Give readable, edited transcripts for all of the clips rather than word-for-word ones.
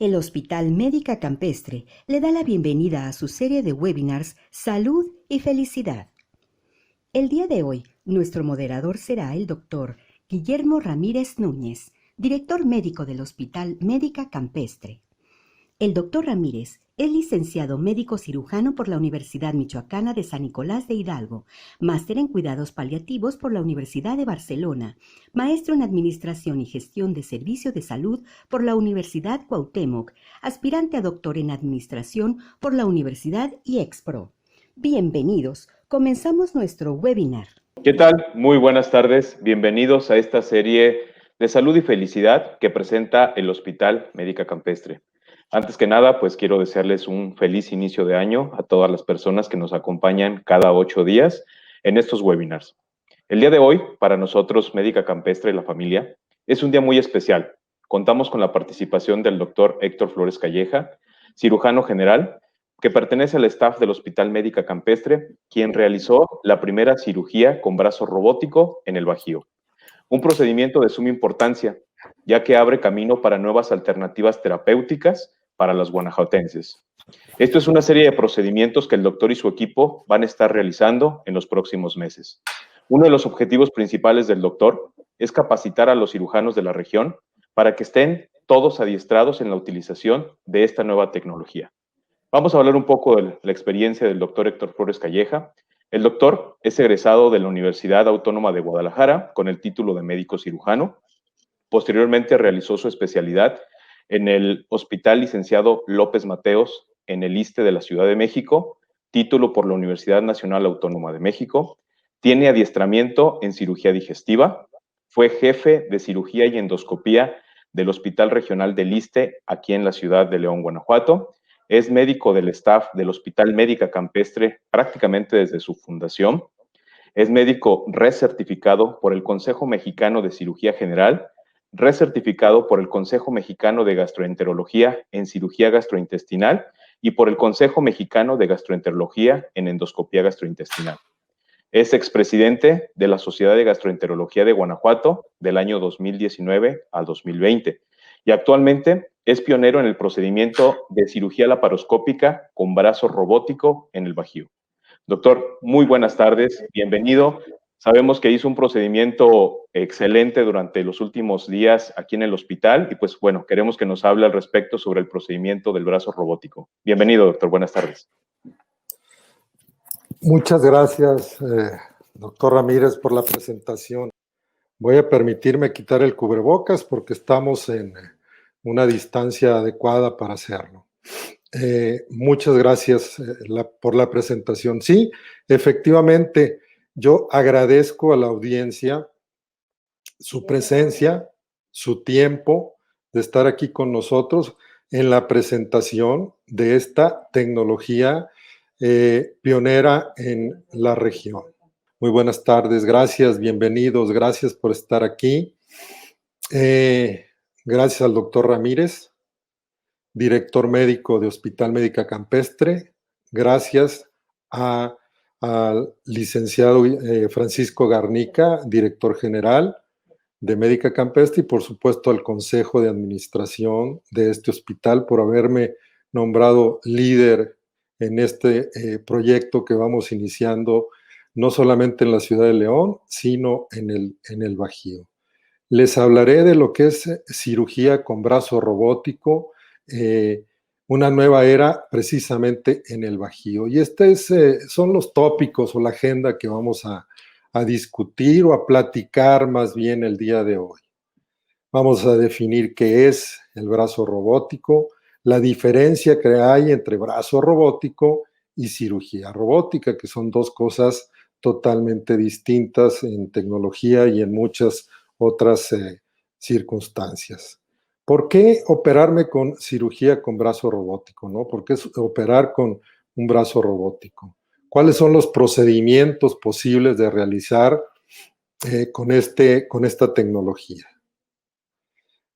El Hospital Médica Campestre le da la bienvenida a su serie de webinars Salud y Felicidad. El día de hoy, nuestro moderador será el doctor Guillermo Ramírez Núñez, director médico del Hospital Médica Campestre. El doctor Ramírez es licenciado médico cirujano por la Universidad Michoacana de San Nicolás de Hidalgo, máster en cuidados paliativos por la Universidad de Barcelona, maestro en administración y gestión de servicio de salud por la Universidad Cuauhtémoc, aspirante a doctor en administración por la Universidad IEXPRO. Bienvenidos, comenzamos nuestro webinar. ¿Qué tal? Muy buenas tardes, bienvenidos a esta serie de salud y felicidad que presenta el Hospital Médica Campestre. Antes que nada, pues quiero desearles un feliz inicio de año a todas las personas que nos acompañan cada 8 días en estos webinars. El día de hoy, para nosotros, Médica Campestre y la familia, es un día muy especial. Contamos con la participación del doctor Héctor Flores Calleja, cirujano general, que pertenece al staff del Hospital Médica Campestre, quien realizó la primera cirugía con brazo robótico en el Bajío. Un procedimiento de suma importancia, ya que abre camino para nuevas alternativas terapéuticas para los guanajuatenses. Esto es una serie de procedimientos que el doctor y su equipo van a estar realizando en los próximos meses. Uno de los objetivos principales del doctor es capacitar a los cirujanos de la región para que estén todos adiestrados en la utilización de esta nueva tecnología. Vamos a hablar un poco de la experiencia del doctor Héctor Flores Calleja. El doctor es egresado de la Universidad Autónoma de Guadalajara con el título de médico cirujano. Posteriormente realizó su especialidad en el Hospital Licenciado López Mateos en el ISSSTE de la Ciudad de México, título por la Universidad Nacional Autónoma de México. Tiene adiestramiento en cirugía digestiva. Fue jefe de cirugía y endoscopía del Hospital Regional del ISSSTE aquí en la ciudad de León, Guanajuato. Es médico del staff del Hospital Médica Campestre prácticamente desde su fundación. Es médico recertificado por el Consejo Mexicano de Cirugía General, recertificado por el Consejo Mexicano de Gastroenterología en Cirugía Gastrointestinal y por el Consejo Mexicano de Gastroenterología en Endoscopía Gastrointestinal. Es expresidente de la Sociedad de Gastroenterología de Guanajuato del año 2019 al 2020 y actualmente es pionero en el procedimiento de cirugía laparoscópica con brazo robótico en el Bajío. Doctor, muy buenas tardes, bienvenido. Sabemos que hizo un procedimiento excelente durante los últimos días aquí en el hospital y pues bueno, queremos que nos hable al respecto sobre el procedimiento del brazo robótico. Bienvenido, doctor, buenas tardes. Muchas gracias, doctor Ramírez, por la presentación. Voy a permitirme quitar el cubrebocas porque estamos en una distancia adecuada para hacerlo. Muchas gracias por la presentación. Sí, efectivamente, yo agradezco a la audiencia su presencia, su tiempo de estar aquí con nosotros en la presentación de esta tecnología pionera en la región. Muy buenas tardes, gracias, bienvenidos, gracias por estar aquí. Gracias al doctor Ramírez, director médico de Hospital Médica Campestre. Gracias al licenciado Francisco Garnica, director general de Médica Campestre, y por supuesto al Consejo de Administración de este hospital por haberme nombrado líder en este proyecto que vamos iniciando no solamente en la ciudad de León, sino en el Bajío. Les hablaré de lo que es cirugía con brazo robótico, una nueva era precisamente en el Bajío. Y son los tópicos o la agenda que vamos a discutir o a platicar más bien el día de hoy. Vamos a definir qué es el brazo robótico, la diferencia que hay entre brazo robótico y cirugía robótica, que son dos cosas totalmente distintas en tecnología y en muchas otras circunstancias. ¿Por qué operarme con cirugía con brazo robótico, no? ¿Por qué operar con un brazo robótico? ¿Cuáles son los procedimientos posibles de realizar con esta tecnología?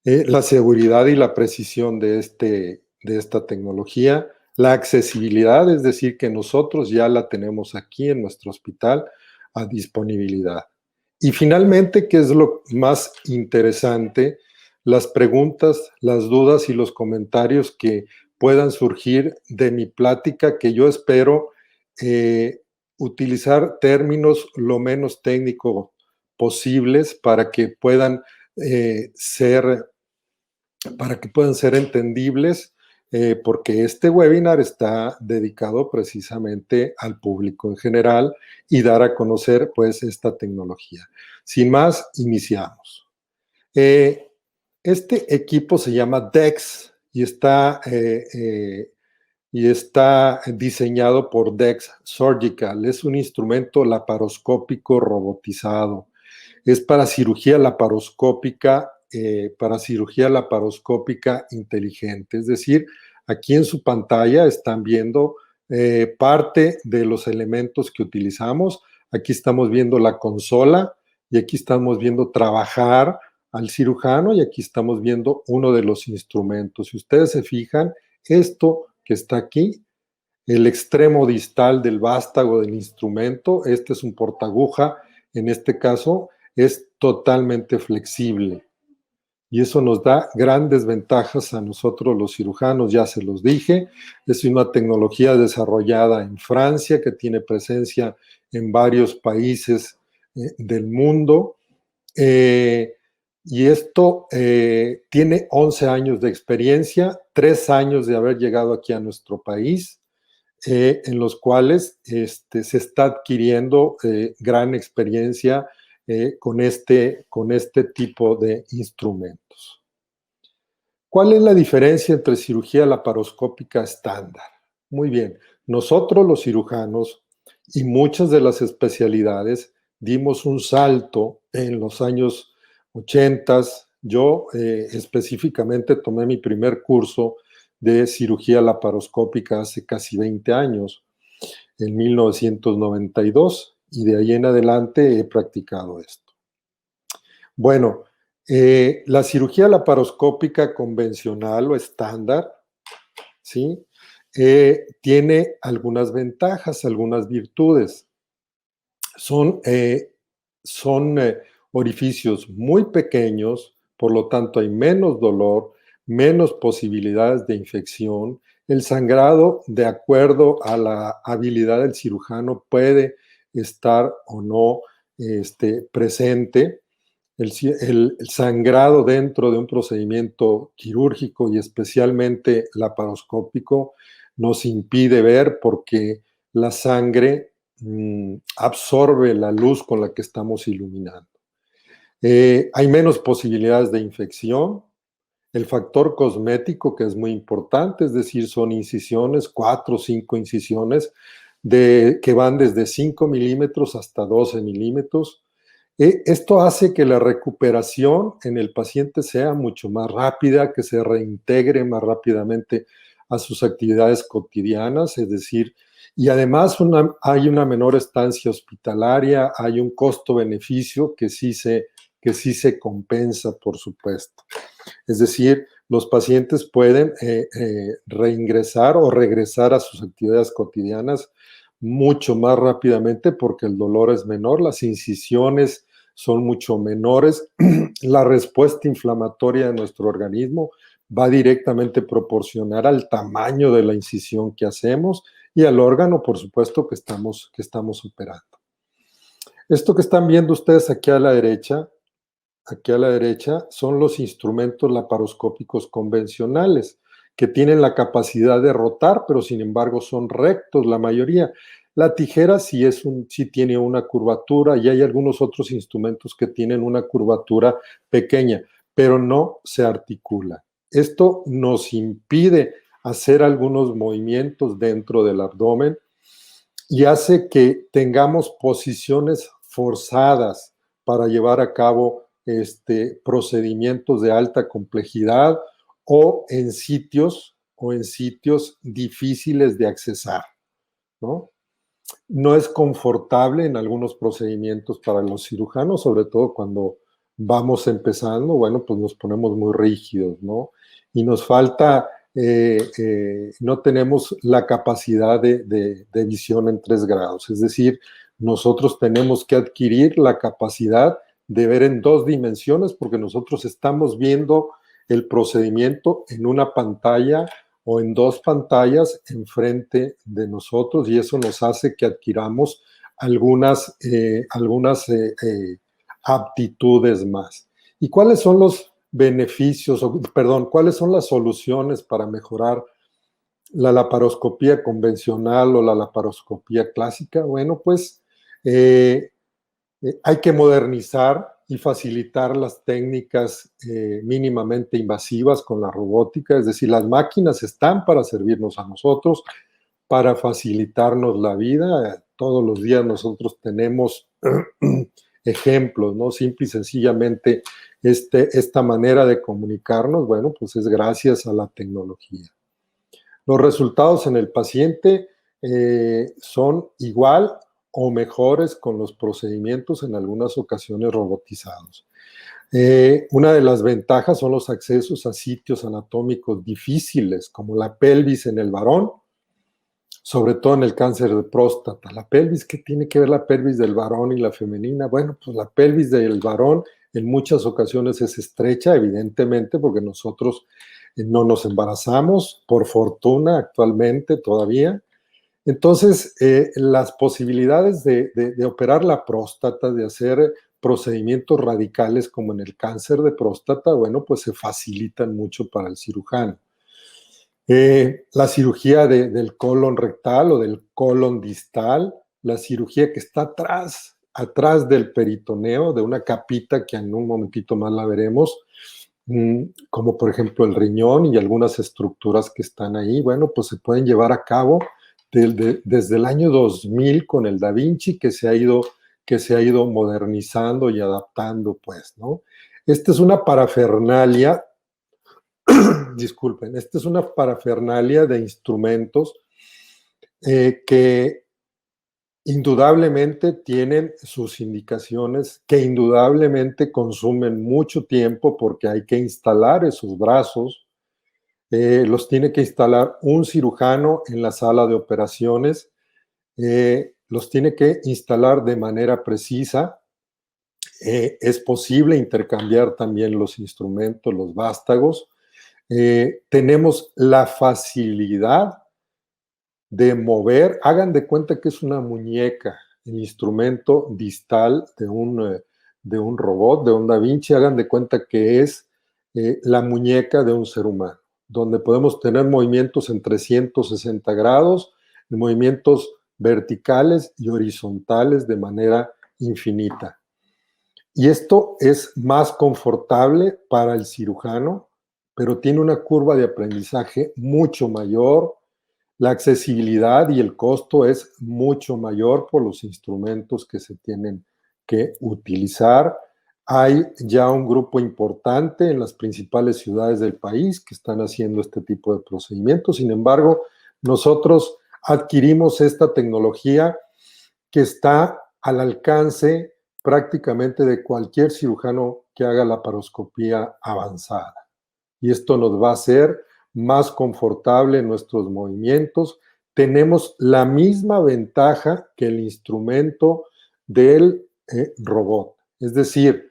La seguridad y la precisión de esta tecnología, la accesibilidad, es decir, que nosotros ya la tenemos aquí en nuestro hospital a disponibilidad. Y finalmente, ¿qué es lo más interesante? las preguntas, las dudas y los comentarios que puedan surgir de mi plática, que yo espero utilizar términos lo menos técnicos posibles para que puedan ser entendibles, porque este webinar está dedicado precisamente al público en general y dar a conocer pues esta tecnología. Sin más, iniciamos. Este equipo se llama DEX y está diseñado por DEX Surgical. Es un instrumento laparoscópico robotizado. Es para cirugía laparoscópica inteligente. Es decir, aquí en su pantalla están viendo parte de los elementos que utilizamos. Aquí estamos viendo la consola y aquí estamos viendo trabajar al cirujano y aquí estamos viendo uno de los instrumentos. Si ustedes se fijan, esto que está aquí, el extremo distal del vástago del instrumento, este es un portaaguja, en este caso es totalmente flexible y eso nos da grandes ventajas a nosotros los cirujanos, ya se los dije. Es una tecnología desarrollada en Francia que tiene presencia en varios países del mundo. Y esto tiene 11 años de experiencia, 3 años de haber llegado aquí a nuestro país, en los cuales se está adquiriendo gran experiencia con este tipo de instrumentos. ¿Cuál es la diferencia entre cirugía laparoscópica estándar? Muy bien, nosotros los cirujanos y muchas de las especialidades dimos un salto en los años 80. Yo específicamente tomé mi primer curso de cirugía laparoscópica hace casi 20 años, en 1992, y de ahí en adelante he practicado esto. Bueno, la cirugía laparoscópica convencional o estándar, ¿sí? Tiene algunas ventajas, algunas virtudes. Son orificios muy pequeños, por lo tanto hay menos dolor, menos posibilidades de infección. El sangrado, de acuerdo a la habilidad del cirujano, puede estar o no presente. El sangrado dentro de un procedimiento quirúrgico y especialmente laparoscópico nos impide ver porque la sangre absorbe la luz con la que estamos iluminando. Hay menos posibilidades de infección. El factor cosmético, que es muy importante, es decir, son incisiones, 4 o 5 incisiones que van desde 5 milímetros hasta 12 milímetros. Esto hace que la recuperación en el paciente sea mucho más rápida, que se reintegre más rápidamente a sus actividades cotidianas, es decir, y además hay una menor estancia hospitalaria, hay un costo-beneficio que sí se compensa, por supuesto. Es decir, los pacientes pueden reingresar o regresar a sus actividades cotidianas mucho más rápidamente porque el dolor es menor, las incisiones son mucho menores, la respuesta inflamatoria de nuestro organismo va directamente proporcional al tamaño de la incisión que hacemos y al órgano, por supuesto, que estamos operando. Esto que están viendo ustedes aquí a la derecha, son los instrumentos laparoscópicos convencionales que tienen la capacidad de rotar, pero sin embargo son rectos la mayoría. La tijera sí tiene una curvatura y hay algunos otros instrumentos que tienen una curvatura pequeña, pero no se articula. Esto nos impide hacer algunos movimientos dentro del abdomen y hace que tengamos posiciones forzadas para llevar a cabo procedimientos de alta complejidad o en sitios difíciles de accesar, ¿no? No es confortable en algunos procedimientos para los cirujanos, sobre todo cuando vamos empezando, bueno, pues nos ponemos muy rígidos, ¿no? Y nos falta, no tenemos la capacidad de visión en 3 grados, es decir, nosotros tenemos que adquirir la capacidad de ver en 2 dimensiones, porque nosotros estamos viendo el procedimiento en una pantalla o en 2 pantallas enfrente de nosotros, y eso nos hace que adquiramos algunas aptitudes más. ¿Y cuáles son los beneficios, cuáles son las soluciones para mejorar la laparoscopía convencional o la laparoscopía clásica? Bueno, pues hay que modernizar y facilitar las técnicas mínimamente invasivas con la robótica, es decir, las máquinas están para servirnos a nosotros, para facilitarnos la vida. Todos los días nosotros tenemos ejemplos, ¿no? Simple y sencillamente esta manera de comunicarnos, bueno, pues es gracias a la tecnología. Los resultados en el paciente son igual o mejores con los procedimientos en algunas ocasiones robotizados. Una de las ventajas son los accesos a sitios anatómicos difíciles, como la pelvis en el varón, sobre todo en el cáncer de próstata. La pelvis, ¿qué tiene que ver la pelvis del varón y la femenina? Bueno, pues la pelvis del varón en muchas ocasiones es estrecha, evidentemente, porque nosotros no nos embarazamos, por fortuna, actualmente todavía. Entonces, las posibilidades de operar la próstata, de hacer procedimientos radicales como en el cáncer de próstata, bueno, pues se facilitan mucho para el cirujano. La cirugía del colon rectal o del colon distal, la cirugía que está atrás del peritoneo, de una capita que en un momentito más la veremos, como por ejemplo el riñón y algunas estructuras que están ahí, bueno, pues se pueden llevar a cabo desde el año 2000 con el Da Vinci, que se ha ido modernizando y adaptando, pues, ¿no? Esta es una parafernalia, disculpen, esta es una parafernalia de instrumentos que indudablemente tienen sus indicaciones, que indudablemente consumen mucho tiempo porque hay que instalar esos brazos, los tiene que instalar un cirujano en la sala de operaciones, los tiene que instalar de manera precisa. Es posible intercambiar también los instrumentos, los vástagos. Tenemos la facilidad de mover, hagan de cuenta que es una muñeca, el instrumento distal de un robot, de un Da Vinci, hagan de cuenta que es la muñeca de un ser humano, donde podemos tener movimientos en 360 grados, movimientos verticales y horizontales de manera infinita. Y esto es más confortable para el cirujano, pero tiene una curva de aprendizaje mucho mayor. La accesibilidad y el costo es mucho mayor por los instrumentos que se tienen que utilizar. Hay ya un grupo importante en las principales ciudades del país que están haciendo este tipo de procedimientos. Sin embargo, nosotros adquirimos esta tecnología que está al alcance prácticamente de cualquier cirujano que haga laparoscopía avanzada. Y esto nos va a hacer más confortable en nuestros movimientos. Tenemos la misma ventaja que el instrumento del robot. Es decir,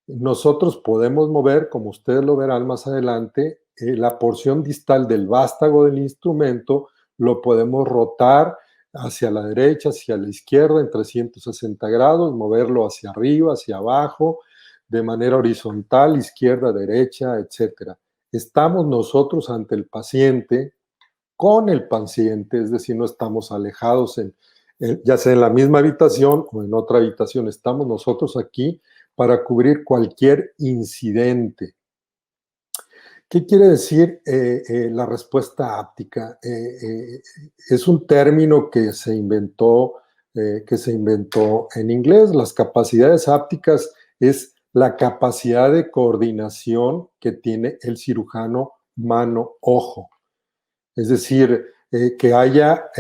nosotros podemos mover, como ustedes lo verán más adelante, la porción distal del vástago del instrumento, lo podemos rotar hacia la derecha, hacia la izquierda en 360 grados, moverlo hacia arriba, hacia abajo, de manera horizontal, izquierda, derecha, etcétera. Estamos nosotros ante el paciente, con el paciente, es decir, no estamos alejados ya sea en la misma habitación o en otra habitación, estamos nosotros aquí para cubrir cualquier incidente. ¿Qué quiere decir la respuesta áptica? Es un término que se inventó en inglés. Las capacidades ápticas es la capacidad de coordinación que tiene el cirujano mano-ojo. Es decir, que haya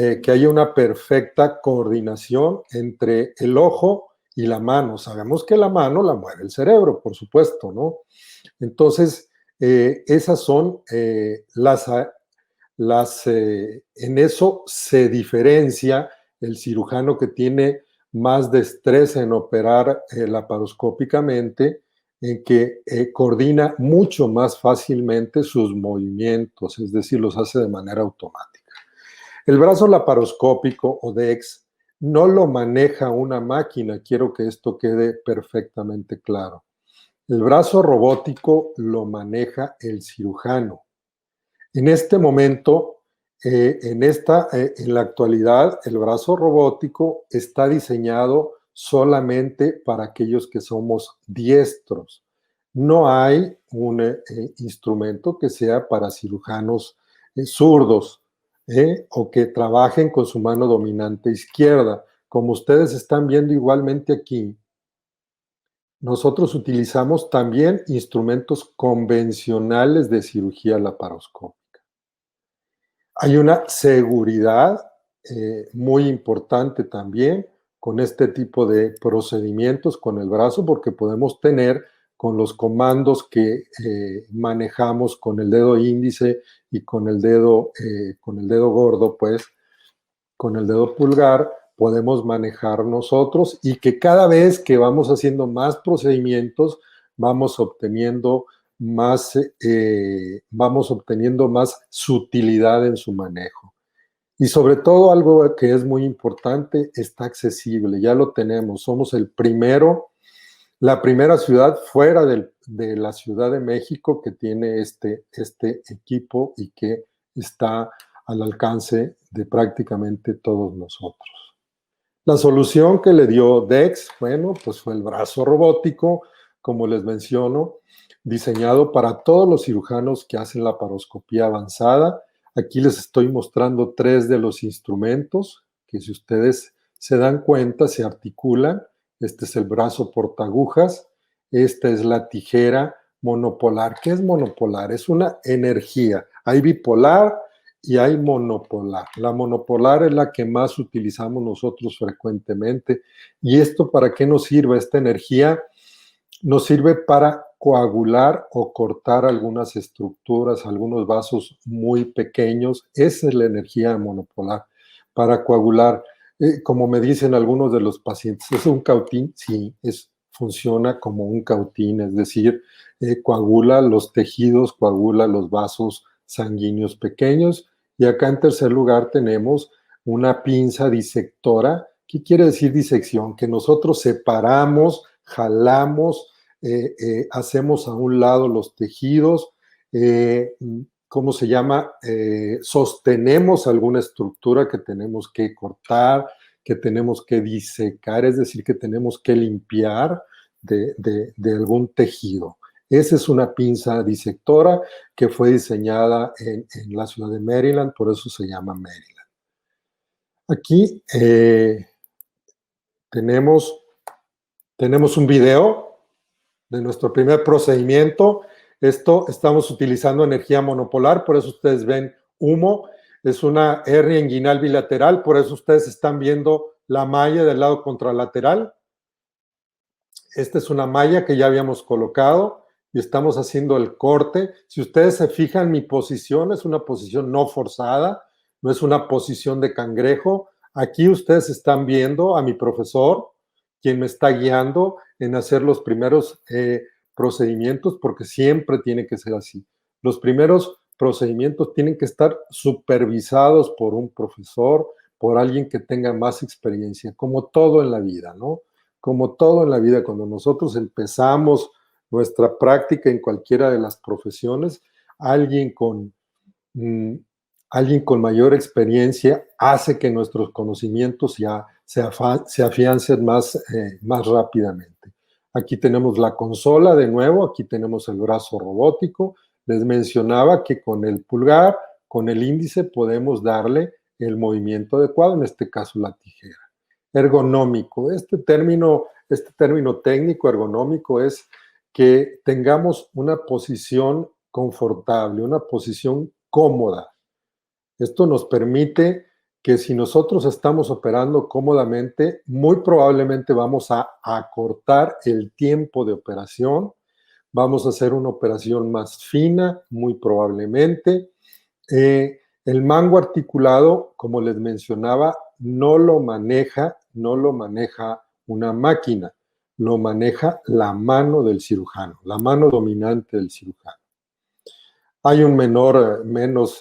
una perfecta coordinación entre el ojo y la mano. Sabemos que la mano la mueve el cerebro, por supuesto, ¿no? Entonces, esas son en eso se diferencia el cirujano que tiene más destreza en operar laparoscópicamente, en que coordina mucho más fácilmente sus movimientos, es decir, los hace de manera automática. El brazo laparoscópico o DEX no lo maneja una máquina, quiero que esto quede perfectamente claro. El brazo robótico lo maneja el cirujano. En este momento, en la actualidad, el brazo robótico está diseñado solamente para aquellos que somos diestros. No hay un instrumento que sea para cirujanos zurdos o que trabajen con su mano dominante izquierda. Como ustedes están viendo igualmente aquí, nosotros utilizamos también instrumentos convencionales de cirugía laparoscópica. Hay una seguridad muy importante también con este tipo de procedimientos con el brazo, porque podemos tener con los comandos que manejamos con el dedo índice y con el dedo gordo, pues con el dedo pulgar, podemos manejar nosotros y que cada vez que vamos haciendo más procedimientos, vamos obteniendo más sutilidad en su manejo. Y sobre todo algo que es muy importante, está accesible, ya lo tenemos, somos la primera ciudad fuera de la Ciudad de México que tiene este equipo y que está al alcance de prácticamente todos nosotros. La solución que le dio DEX, bueno, pues fue el brazo robótico, como les menciono, diseñado para todos los cirujanos que hacen laparoscopía avanzada. Aquí les estoy mostrando 3 de los instrumentos que, si ustedes se dan cuenta, se articulan. Este es el brazo portaagujas, esta es la tijera monopolar. ¿Qué es monopolar? Es una energía. Hay bipolar y hay monopolar. La monopolar es la que más utilizamos nosotros frecuentemente. ¿Y esto para qué nos sirve? Esta energía nos sirve para coagular o cortar algunas estructuras, algunos vasos muy pequeños. Esa es la energía monopolar, para coagular. Como me dicen algunos de los pacientes, ¿es un cautín? Sí, funciona como un cautín, es decir, coagula los tejidos, coagula los vasos sanguíneos pequeños. Y acá en tercer lugar tenemos una pinza disectora. ¿Qué quiere decir disección? Que nosotros separamos, jalamos, hacemos a un lado los tejidos, ¿cómo se llama? Sostenemos alguna estructura que tenemos que cortar, que tenemos que disecar, es decir, que tenemos que limpiar de algún tejido. Esa es una pinza disectora que fue diseñada en la ciudad de Maryland, por eso se llama Maryland. Aquí tenemos un video de nuestro primer procedimiento. Estamos utilizando energía monopolar, por eso ustedes ven humo. Es una hernia inguinal bilateral, por eso ustedes están viendo la malla del lado contralateral. Esta es una malla que ya habíamos colocado y estamos haciendo el corte. Si ustedes se fijan, mi posición es una posición no forzada, no es una posición de cangrejo. Aquí ustedes están viendo a mi profesor, quien me está guiando en hacer los primeros procedimientos, porque siempre tiene que ser así. Los primeros procedimientos tienen que estar supervisados por un profesor, por alguien que tenga más experiencia, como todo en la vida, ¿no? Como todo en la vida, cuando nosotros empezamos nuestra práctica en cualquiera de las profesiones, alguien con mayor experiencia hace que nuestros conocimientos ya se afiancen más rápidamente. Aquí tenemos la consola de nuevo, aquí tenemos el brazo robótico. Les mencionaba que con el pulgar, con el índice, podemos darle el movimiento adecuado, en este caso la tijera. Ergonómico, este término técnico ergonómico es que tengamos una posición confortable, una posición cómoda. Esto nos permite que si nosotros estamos operando cómodamente, muy probablemente vamos a acortar el tiempo de operación, vamos a hacer una operación más fina, muy probablemente. El mango articulado, como les mencionaba, no lo maneja no lo maneja una máquina, lo maneja la mano del cirujano, la mano dominante del cirujano. Hay un menos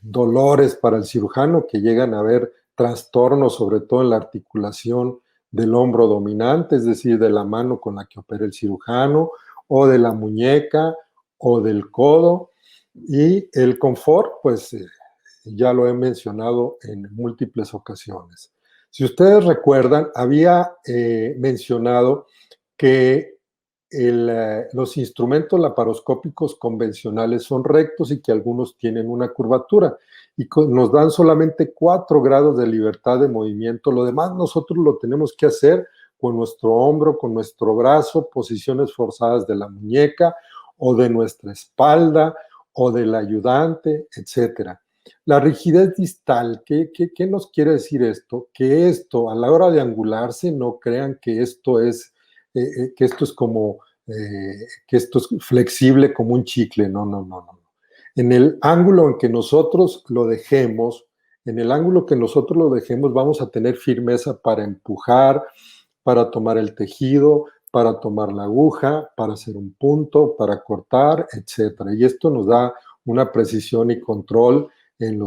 dolores para el cirujano, que llegan a haber trastornos, sobre todo en la articulación del hombro dominante, es decir, de la mano con la que opera el cirujano, o de la muñeca, o del codo. Y el confort, pues ya lo he mencionado en múltiples ocasiones. Si ustedes recuerdan, había mencionado que los instrumentos laparoscópicos convencionales son rectos y que algunos tienen una curvatura y nos dan solamente 4 grados de libertad de movimiento. Lo demás nosotros lo tenemos que hacer con nuestro hombro, con nuestro brazo, posiciones forzadas de la muñeca o de nuestra espalda o del ayudante, etcétera. La rigidez distal, ¿qué nos quiere decir esto? Que esto, a la hora de angularse, no crean que esto es como, que esto es flexible como un chicle. No, no, no, no. En el ángulo en que nosotros lo dejemos, vamos a tener firmeza para empujar, para tomar el tejido, para tomar la aguja, para hacer un punto, para cortar, etcétera. Y esto nos da una precisión y control en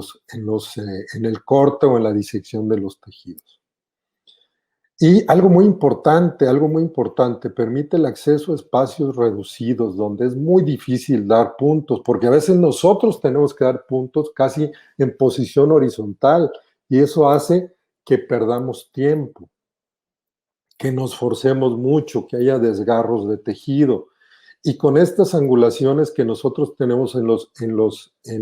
el corte o en la disección de los tejidos. Y algo muy importante, permite el acceso a espacios reducidos donde es muy difícil dar puntos, porque a veces nosotros tenemos que dar puntos casi en posición horizontal y eso hace que perdamos tiempo, que nos forcemos mucho, que haya desgarros de tejido. Y con estas angulaciones que nosotros tenemos en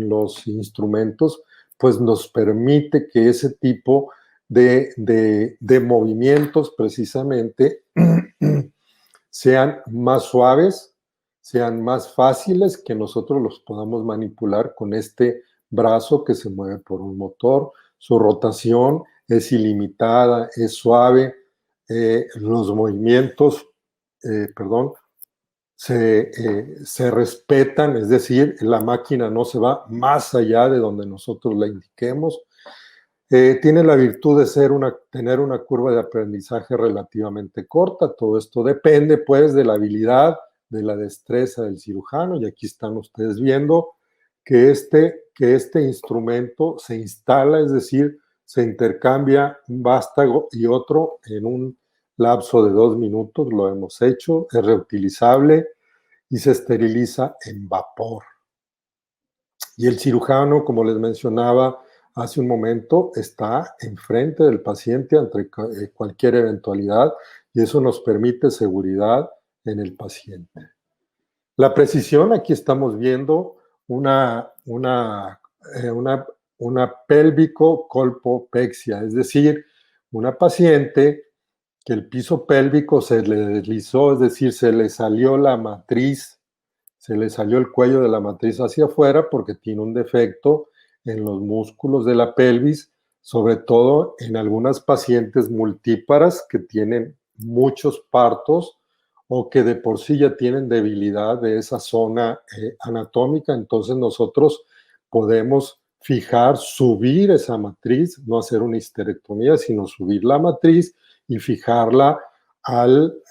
los instrumentos, pues nos permite que ese tipo de movimientos precisamente sean más suaves, sean más fáciles, que nosotros los podamos manipular con este brazo que se mueve por un motor. Su rotación es ilimitada, es suave, los movimientos, se respetan, es decir, la máquina no se va más allá de donde nosotros la indiquemos. Tiene la virtud de tener una curva de aprendizaje relativamente corta. Todo esto depende, pues, de la habilidad, de la destreza del cirujano. Y aquí están ustedes viendo que este instrumento se instala, es decir, se intercambia un vástago y otro en un lapso de 2 minutos. Lo hemos hecho, es reutilizable y se esteriliza en vapor. Y el cirujano, como les mencionaba hace un momento, está enfrente del paciente ante cualquier eventualidad y eso nos permite seguridad en el paciente. La precisión, aquí estamos viendo una pélvico-colpopexia, es decir, una paciente que el piso pélvico se le deslizó, es decir, se le salió la matriz, se le salió el cuello de la matriz hacia afuera porque tiene un defecto en los músculos de la pelvis, sobre todo en algunas pacientes multíparas que tienen muchos partos o que de por sí ya tienen debilidad de esa zona anatómica. Entonces nosotros podemos subir esa matriz, no hacer una histerectomía, sino subir la matriz y fijarla al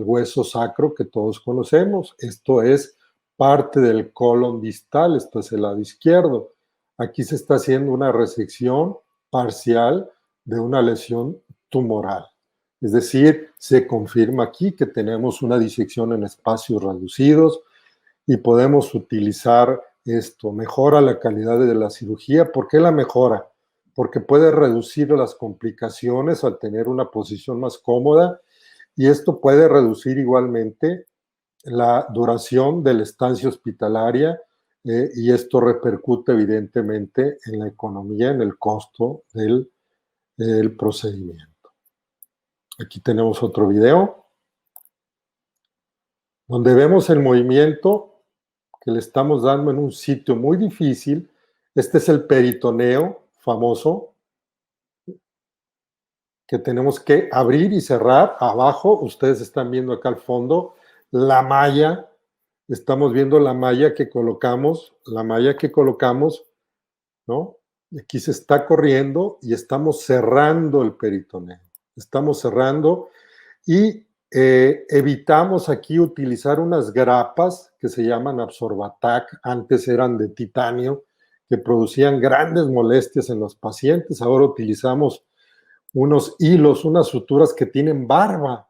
hueso sacro que todos conocemos. Esto es parte del colon distal, esto es el lado izquierdo. Aquí se está haciendo una resección parcial de una lesión tumoral. Es decir, se confirma aquí que tenemos una disección en espacios reducidos y podemos utilizar esto. Mejora la calidad de la cirugía. ¿Por qué la mejora? Porque puede reducir las complicaciones al tener una posición más cómoda y esto puede reducir igualmente la duración de la estancia hospitalaria y esto repercute evidentemente en la economía, en el costo del procedimiento. Aquí tenemos otro video donde vemos el movimiento que le estamos dando en un sitio muy difícil. Este es el peritoneo famoso que tenemos que abrir y cerrar. Abajo, ustedes están viendo acá al fondo, la malla. Estamos viendo la malla que colocamos, ¿no? Aquí se está corriendo y estamos cerrando el peritoneo. Estamos cerrando y evitamos aquí utilizar unas grapas que se llaman Absorbatac, antes eran de titanio, que producían grandes molestias en los pacientes. Ahora utilizamos unos hilos, unas suturas que tienen barba.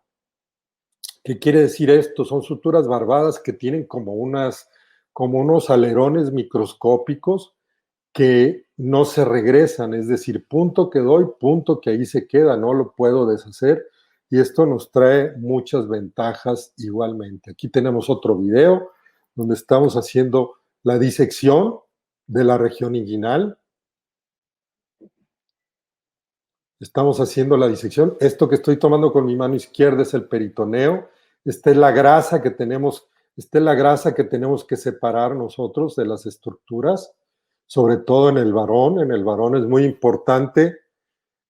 ¿Qué quiere decir esto? Son suturas barbadas que tienen como unos alerones microscópicos que no se regresan, es decir, punto que doy, punto que ahí se queda, no lo puedo deshacer, y esto nos trae muchas ventajas igualmente. Aquí tenemos otro video donde estamos haciendo la disección de la región inguinal. Estamos haciendo la disección. Esto que estoy tomando con mi mano izquierda es el peritoneo. Esta es la grasa que tenemos, que separar nosotros de las estructuras, sobre todo en el varón. En el varón es muy importante.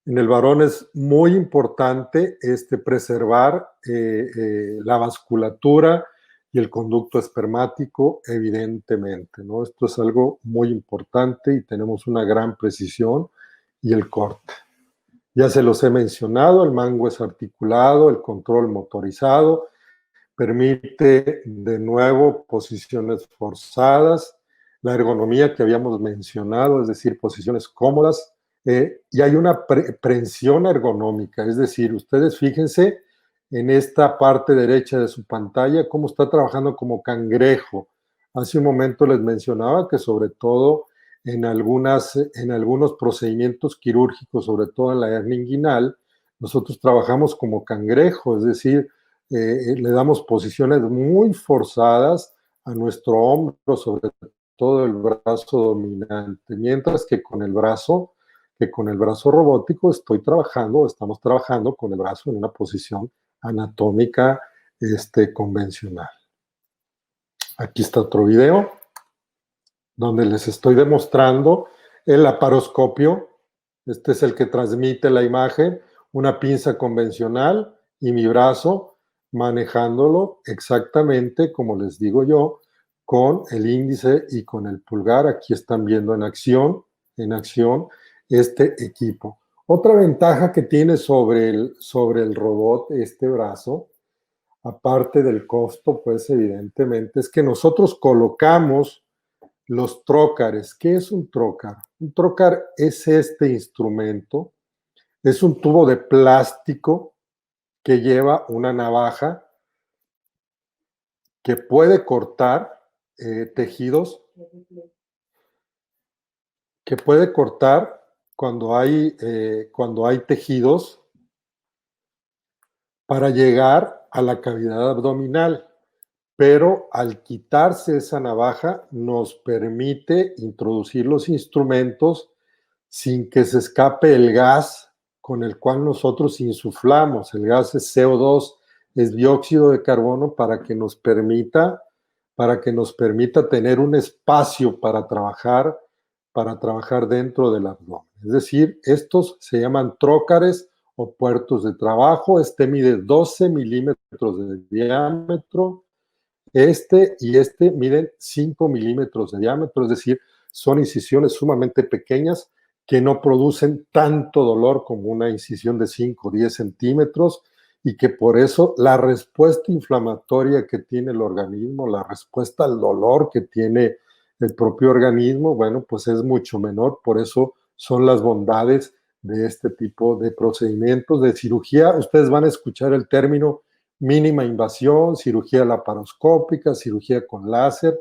En el varón es muy importante preservar la vasculatura y el conducto espermático, evidentemente, ¿no? Esto es algo muy importante y tenemos una gran precisión y el corte. Ya se los he mencionado, el mango es articulado, el control motorizado, permite de nuevo posiciones forzadas, la ergonomía que habíamos mencionado, es decir, posiciones cómodas, y hay una prensión ergonómica, es decir, ustedes fíjense en esta parte derecha de su pantalla cómo está trabajando como cangrejo. Hace un momento les mencionaba que sobre todo en algunos procedimientos quirúrgicos, sobre todo en la hernia inguinal, nosotros trabajamos como cangrejo, es decir, le damos posiciones muy forzadas a nuestro hombro, sobre todo el brazo dominante, mientras que con el brazo robótico estamos trabajando con el brazo en una posición anatómica convencional. Aquí está otro video donde les estoy demostrando el laparoscopio. Este es el que transmite la imagen, una pinza convencional y mi brazo manejándolo exactamente como les digo yo, con el índice y con el pulgar. Aquí están viendo en acción este equipo. Otra ventaja que tiene sobre el robot este brazo, aparte del costo, pues evidentemente, es que nosotros colocamos los trócares. ¿Qué es un trócar? Un trócar es este instrumento, es un tubo de plástico que lleva una navaja que puede cortar tejidos, que puede cortar cuando hay tejidos para llegar a la cavidad abdominal. Pero al quitarse esa navaja nos permite introducir los instrumentos sin que se escape el gas con el cual nosotros insuflamos. El gas es CO2, es dióxido de carbono para que nos permita tener un espacio para trabajar dentro del abdomen. Es decir, estos se llaman trócares o puertos de trabajo. Este mide 12 milímetros de diámetro. Este y este miden 5 milímetros de diámetro, es decir, son incisiones sumamente pequeñas que no producen tanto dolor como una incisión de 5 o 10 centímetros y que por eso la respuesta inflamatoria que tiene el organismo, la respuesta al dolor que tiene el propio organismo, bueno, pues es mucho menor. Por eso son las bondades de este tipo de procedimientos de cirugía. Ustedes van a escuchar el término mínima invasión, cirugía laparoscópica, cirugía con láser,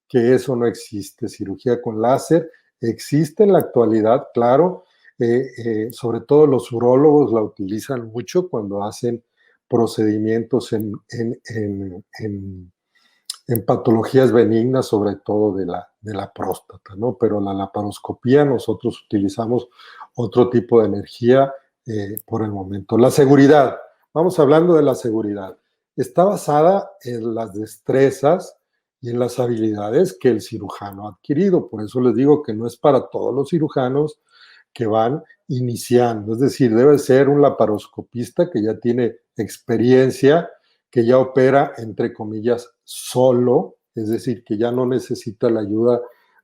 que eso no existe. Cirugía con láser existe en la actualidad, claro, sobre todo los urólogos la utilizan mucho cuando hacen procedimientos en patologías benignas, sobre todo de la próstata, ¿no? Pero la laparoscopía nosotros utilizamos otro tipo de energía por el momento. La seguridad. Vamos hablando de la seguridad. Está basada en las destrezas y en las habilidades que el cirujano ha adquirido. Por eso les digo que no es para todos los cirujanos que van iniciando. Es decir, debe ser un laparoscopista que ya tiene experiencia, que ya opera, entre comillas, solo, es decir, que ya no necesita la ayuda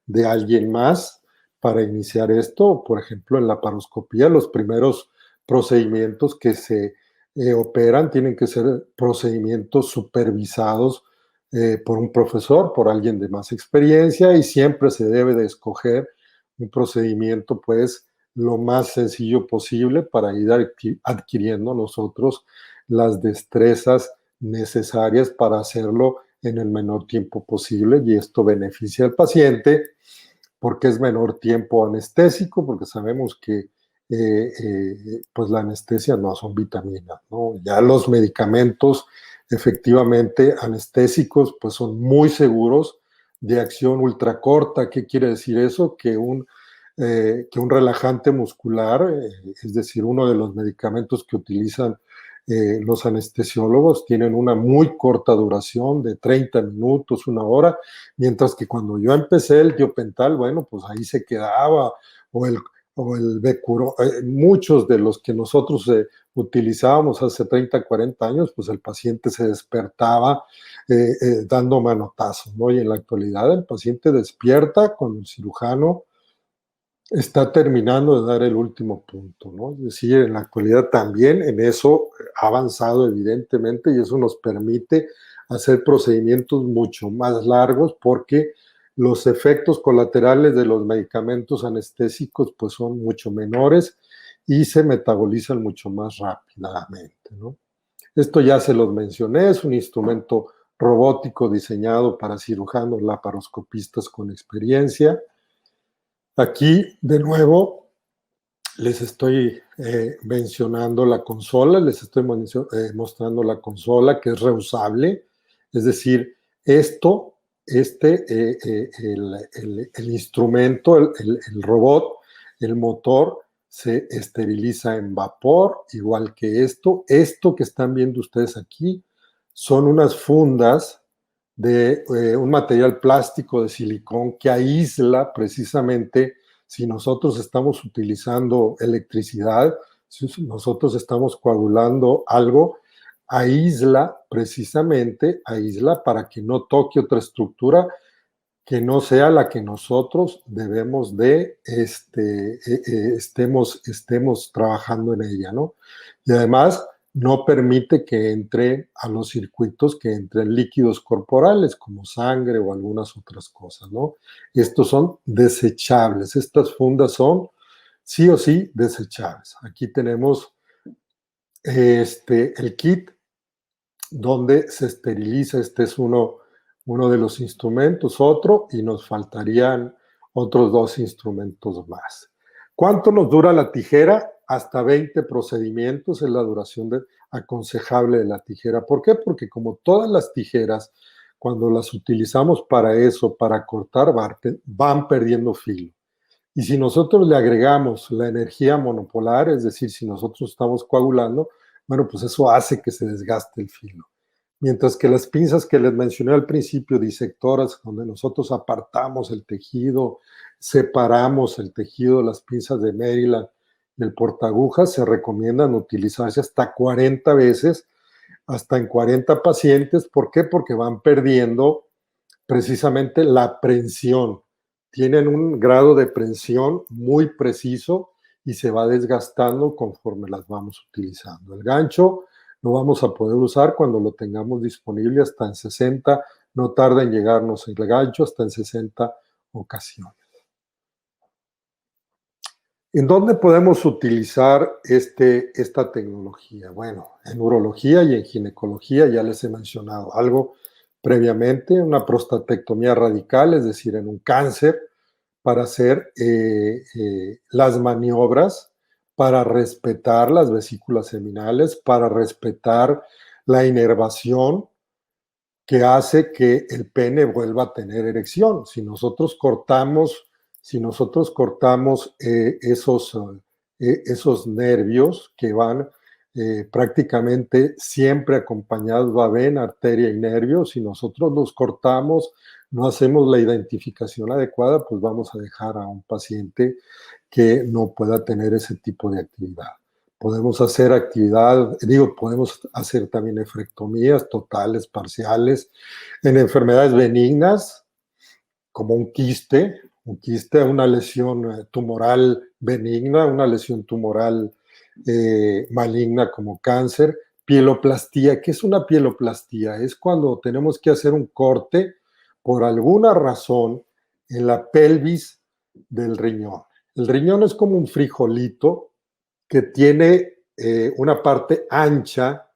de alguien más para iniciar esto. Por ejemplo, en la laparoscopía, los primeros procedimientos que se operan tienen que ser procedimientos supervisados por un profesor, por alguien de más experiencia, y siempre se debe de escoger un procedimiento, pues, lo más sencillo posible para ir adquiriendo nosotros las destrezas necesarias para hacerlo en el menor tiempo posible, y esto beneficia al paciente porque es menor tiempo anestésico, porque sabemos que pues la anestesia no son vitaminas, ¿no? Ya los medicamentos efectivamente anestésicos pues son muy seguros, de acción ultracorta. ¿Qué quiere decir eso? Que un relajante muscular, es decir, uno de los medicamentos que utilizan los anestesiólogos, tienen una muy corta duración de 30 minutos, una hora, mientras que cuando yo empecé el tiopental, bueno, pues ahí se quedaba, o el Becuro, muchos de los que nosotros utilizábamos hace 30, 40 años, pues el paciente se despertaba dando manotazos, ¿no? Y en la actualidad el paciente despierta con el cirujano está terminando de dar el último punto, ¿no? Es decir, en la actualidad también en eso ha avanzado evidentemente, y eso nos permite hacer procedimientos mucho más largos, porque los efectos colaterales de los medicamentos anestésicos pues son mucho menores y se metabolizan mucho más rápidamente, ¿no? Esto ya se los mencioné, es un instrumento robótico diseñado para cirujanos laparoscopistas con experiencia. Aquí, de nuevo, les estoy mencionando la consola, les estoy mostrando la consola, que es reusable. Es decir, el instrumento, el robot, el motor, se esteriliza en vapor, igual que esto. Esto que están viendo ustedes aquí son unas fundas de un material plástico de silicón que aísla precisamente si nosotros estamos utilizando electricidad, si nosotros estamos coagulando algo, aísla para que no toque otra estructura que no sea la que nosotros debemos de estemos trabajando en ella, ¿no? Y además no permite que entre a los circuitos, que entren líquidos corporales como sangre o algunas otras cosas, ¿no? Estos son desechables, estas fundas son sí o sí desechables. Aquí tenemos el kit donde se esteriliza. Este es uno de los instrumentos, otro, y nos faltarían otros 2 instrumentos más. ¿Cuánto nos dura la tijera? Hasta 20 procedimientos es la duración aconsejable de la tijera. ¿Por qué? Porque como todas las tijeras, cuando las utilizamos para eso, para cortar, van perdiendo filo. Y si nosotros le agregamos la energía monopolar, es decir, si nosotros estamos coagulando, bueno, pues eso hace que se desgaste el filo. Mientras que las pinzas que les mencioné al principio, disectoras, donde nosotros apartamos el tejido, separamos el tejido, las pinzas de Maryland y el portaagujas, se recomiendan utilizarse hasta 40 veces, hasta en 40 pacientes. ¿Por qué? Porque van perdiendo precisamente la prensión. Tienen un grado de prensión muy preciso y se va desgastando conforme las vamos utilizando. El gancho lo vamos a poder usar cuando lo tengamos disponible hasta en 60, no tarda en llegarnos el gancho hasta en 60 ocasiones. ¿En dónde podemos utilizar esta tecnología? Bueno, en urología y en ginecología ya les he mencionado algo previamente, una prostatectomía radical, es decir, en un cáncer, para hacer las maniobras, para respetar las vesículas seminales, para respetar la inervación que hace que el pene vuelva a tener erección. Si nosotros cortamos esos nervios que van prácticamente siempre acompañados, va vena, arteria y nervios, si nosotros los cortamos, no hacemos la identificación adecuada, pues vamos a dejar a un paciente que no pueda tener ese tipo de actividad. Podemos hacer podemos hacer también nefrectomías totales, parciales, en enfermedades benignas, como un quiste un quiste, una lesión tumoral benigna, una lesión tumoral maligna como cáncer. Pieloplastia. ¿Qué es una pieloplastia? Es cuando tenemos que hacer un corte por alguna razón en la pelvis del riñón. El riñón es como un frijolito que tiene una parte ancha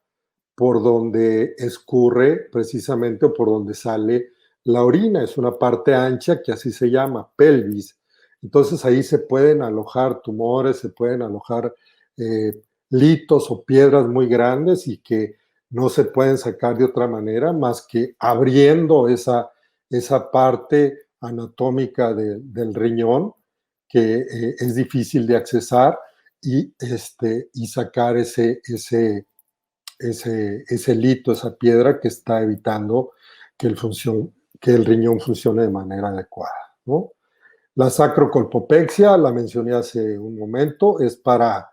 por donde escurre precisamente o por donde sale la orina. Es una parte ancha que así se llama, pelvis. Entonces ahí se pueden alojar tumores, se pueden alojar litos o piedras muy grandes y que no se pueden sacar de otra manera más que abriendo esa parte anatómica del riñón que es difícil de accesar y sacar ese lito, esa piedra que está evitando que el riñón funcione de manera adecuada, ¿no? La sacrocolpopexia, la mencioné hace un momento, es para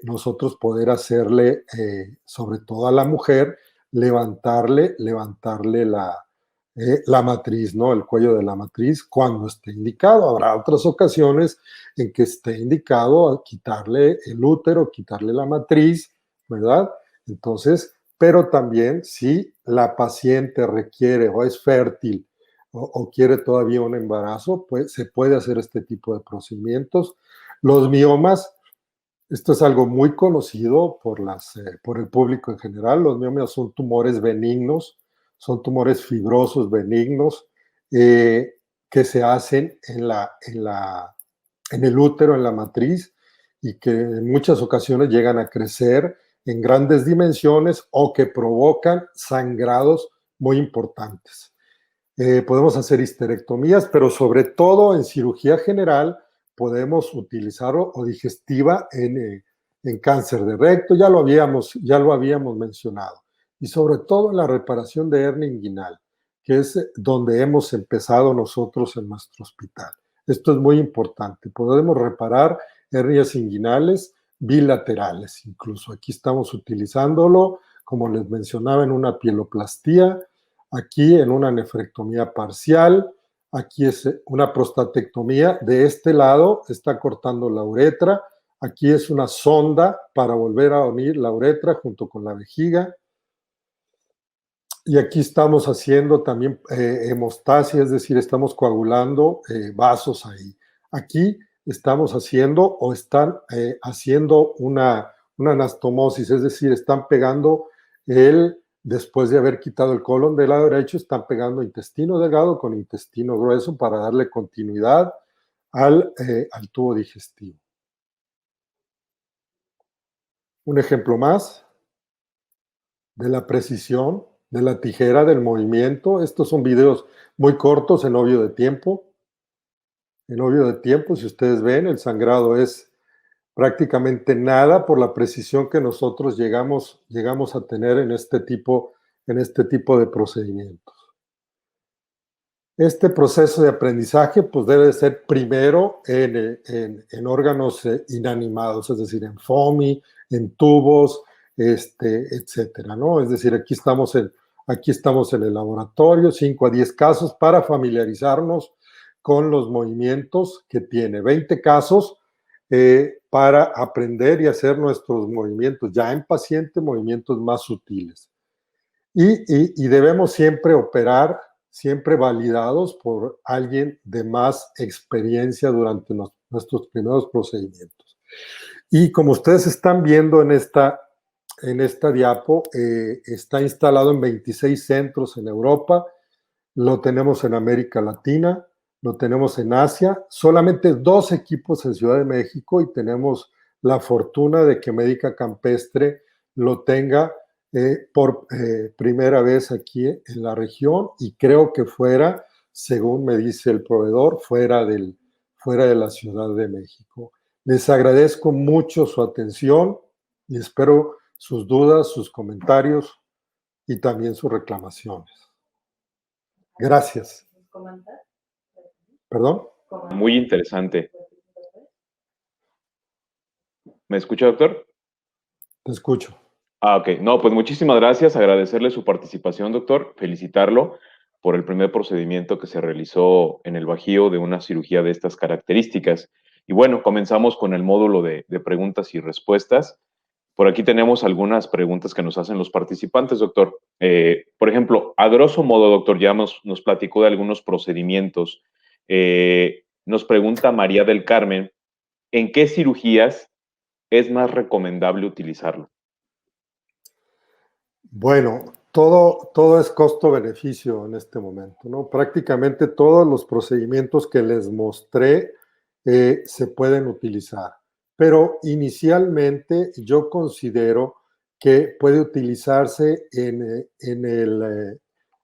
nosotros poder hacerle, sobre todo a la mujer, levantarle la matriz, ¿no? El cuello de la matriz cuando esté indicado. Habrá otras ocasiones en que esté indicado quitarle el útero, quitarle la matriz, ¿verdad? Entonces, pero también si la paciente requiere o es fértil o quiere todavía un embarazo, pues se puede hacer este tipo de procedimientos. Los miomas, esto es algo muy conocido por el público en general. Los miomas son tumores benignos, son tumores fibrosos benignos que se hacen en el útero, en la matriz, y que en muchas ocasiones llegan a crecer en grandes dimensiones o que provocan sangrados muy importantes. Podemos hacer histerectomías, pero sobre todo en cirugía general podemos utilizarlo o digestiva en cáncer de recto, ya lo habíamos mencionado, y sobre todo en la reparación de hernia inguinal, que es donde hemos empezado nosotros en nuestro hospital. Esto es muy importante, podemos reparar hernias inguinales bilaterales, incluso aquí estamos utilizándolo, como les mencionaba, en una pieloplastia, aquí en una nefrectomía parcial, aquí es una prostatectomía, de este lado está cortando la uretra, aquí es una sonda para volver a unir la uretra junto con la vejiga, y aquí estamos haciendo también hemostasia, es decir, estamos coagulando vasos ahí. Aquí estamos haciendo o están haciendo una anastomosis, es decir, están pegando después de haber quitado el colon del lado derecho, están pegando intestino delgado con intestino grueso para darle continuidad al tubo digestivo. Un ejemplo más de la precisión, de la tijera, del movimiento. Estos son videos muy cortos en obvio de tiempo. En obvio de tiempo, si ustedes ven, el sangrado es prácticamente nada por la precisión que nosotros llegamos a tener en este tipo de procedimientos. Este proceso de aprendizaje pues debe de ser primero en órganos inanimados, es decir, en FOMI, en tubos, etcétera, ¿no? Es decir, aquí estamos en el laboratorio, 5 a 10 casos para familiarizarnos con los movimientos que tiene. 20 casos para aprender y hacer nuestros movimientos, ya en paciente, movimientos más sutiles. Y debemos siempre operar, siempre validados por alguien de más experiencia durante nuestros primeros procedimientos. Y como ustedes están viendo en esta diapo, está instalado en 26 centros en Europa, lo tenemos en América Latina, lo tenemos en Asia, solamente 2 equipos en Ciudad de México y tenemos la fortuna de que Médica Campestre lo tenga por primera vez aquí en la región y creo que fuera, según me dice el proveedor, fuera de la Ciudad de México. Les agradezco mucho su atención y espero sus dudas, sus comentarios y también sus reclamaciones. Gracias. ¿Perdón? Muy interesante. ¿Me escucha, doctor? Te escucho. Ok. No, pues muchísimas gracias. Agradecerle su participación, doctor. Felicitarlo. por el primer procedimiento que se realizó en el Bajío de una cirugía de estas características. Y bueno, comenzamos con el módulo de preguntas y respuestas. Por aquí tenemos algunas preguntas que nos hacen los participantes, doctor. Por ejemplo, a grosso modo, doctor, ya nos platicó de algunos procedimientos. Nos pregunta María del Carmen, ¿en qué cirugías es más recomendable utilizarlo? Bueno, todo es costo-beneficio en este momento, ¿no? Prácticamente todos los procedimientos que les mostré se pueden utilizar, pero inicialmente yo considero que puede utilizarse en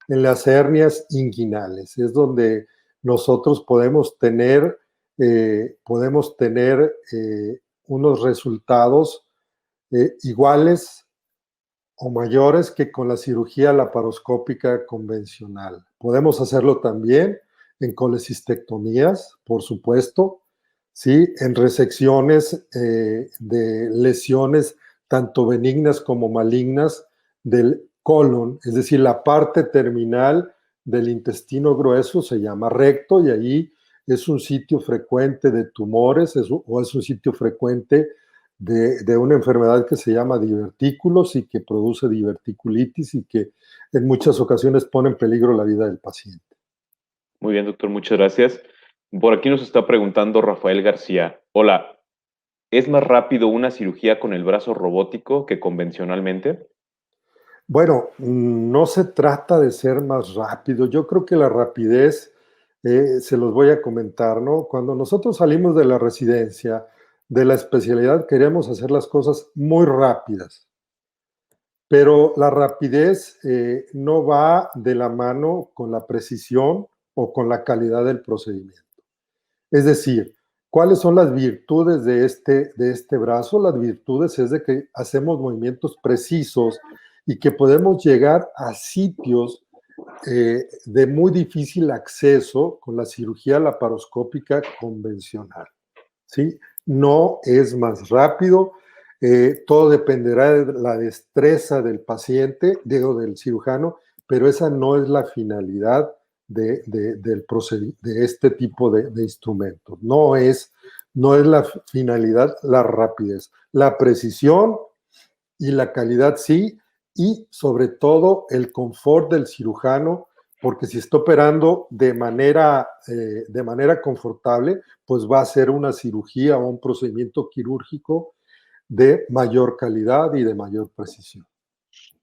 las hernias inguinales, es donde nosotros podemos tener unos resultados iguales o mayores que con la cirugía laparoscópica convencional. Podemos hacerlo también en colecistectomías, por supuesto, ¿sí? En resecciones de lesiones tanto benignas como malignas del colon, es decir, la parte terminal del intestino grueso se llama recto y ahí es un sitio frecuente de tumores o es un sitio frecuente de una enfermedad que se llama divertículos y que produce diverticulitis y que en muchas ocasiones pone en peligro la vida del paciente. Muy bien, doctor, muchas gracias. Por aquí nos está preguntando Rafael García. Hola, ¿es más rápido una cirugía con el brazo robótico que convencionalmente? Bueno, no se trata de ser más rápido. Yo creo que la rapidez, se los voy a comentar, ¿no? Cuando nosotros salimos de la residencia, de la especialidad, queríamos hacer las cosas muy rápidas. Pero la rapidez no va de la mano con la precisión o con la calidad del procedimiento. Es decir, ¿cuáles son las virtudes de este brazo? Las virtudes es de que hacemos movimientos precisos y que podemos llegar a sitios de muy difícil acceso con la cirugía laparoscópica convencional. ¿Sí? No es más rápido, todo dependerá de la destreza del paciente, del cirujano, pero esa no es la finalidad de este tipo de instrumentos. No es la finalidad la rapidez, la precisión y la calidad sí, y sobre todo el confort del cirujano, porque si está operando de manera confortable, pues va a ser una cirugía o un procedimiento quirúrgico de mayor calidad y de mayor precisión.